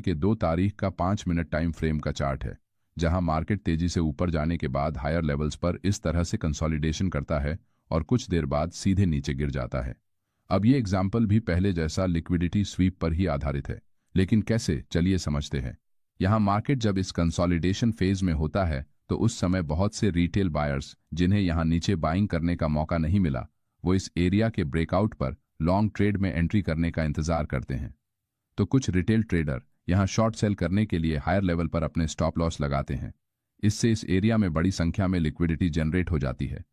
के 2 तारीख का 5 मिनट टाइम फ्रेम का चार्ट है, जहां मार्केट तेजी से ऊपर जाने के बाद हायर लेवल्स पर इस तरह से कंसोलिडेशन करता है और कुछ देर बाद सीधे नीचे गिर जाता है। अब ये एग्जाम्पल भी पहले जैसा लिक्विडिटी स्वीप पर ही आधारित है, लेकिन कैसे, चलिए समझते हैं। यहाँ मार्केट जब इस कंसोलिडेशन फेज में होता है तो उस समय बहुत से रिटेल बायर्स, जिन्हें यहाँ नीचे बाइंग करने का मौका नहीं मिला, वो इस एरिया के ब्रेकआउट पर लॉन्ग ट्रेड में एंट्री करने का इंतजार करते हैं। तो कुछ रिटेल ट्रेडर यहाँ शॉर्ट सेल करने के लिए हायर लेवल पर अपने स्टॉप लॉस लगाते हैं। इससे इस एरिया में बड़ी संख्या में लिक्विडिटी जनरेट हो जाती है।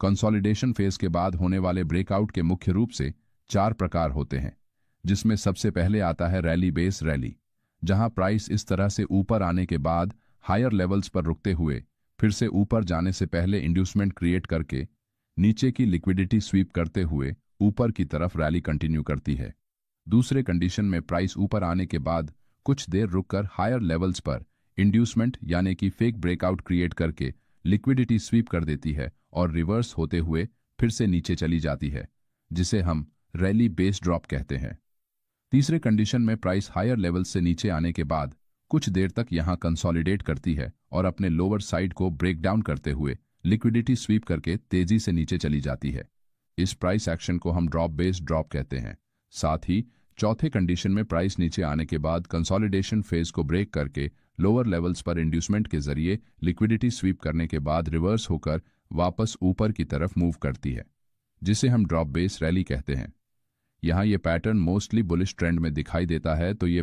कंसोलिडेशन फेज के बाद होने वाले ब्रेकआउट के मुख्य रूप से 4 प्रकार होते हैं, जिसमें सबसे पहले आता है रैली बेस रैली, जहां प्राइस इस तरह से ऊपर आने के बाद हायर लेवल्स पर रुकते हुए फिर से ऊपर जाने से पहले इंड्यूसमेंट क्रिएट करके नीचे की लिक्विडिटी स्वीप करते हुए ऊपर की तरफ रैली कंटिन्यू करती है। दूसरे कंडीशन में प्राइस ऊपर आने के बाद कुछ देर रुककर हायर लेवल्स पर इंड्यूसमेंट यानी कि फेक ब्रेकआउट क्रिएट करके लिक्विडिटी स्वीप कर देती है और रिवर्स होते हुए फिर से नीचे चली जाती है, जिसे हम रैली बेस ड्रॉप कहते हैं। तीसरे कंडीशन में प्राइस हायर लेवल से नीचे आने के बाद कुछ देर तक यहां कंसोलिडेट करती है और अपने लोअर साइड को ब्रेक डाउन करते हुए लिक्विडिटी स्वीप करके तेजी से नीचे चली जाती है। इस प्राइस एक्शन को हम ड्रॉप बेस ड्रॉप कहते हैं। साथ ही चौथे कंडीशन में प्राइस नीचे आने के बाद कंसोलिडेशन फेज को ब्रेक करके लोअर लेवल्स पर इंड्यूसमेंट के जरिए लिक्विडिटी स्वीप करने के बाद रिवर्स होकर वापस ऊपर की तरफ मूव करती है, जिसे हम ड्रॉप बेस रैली कहते हैं। यहाँ ये पैटर्न मोस्टली बुलिश ट्रेंड में दिखाई देता है, तो ये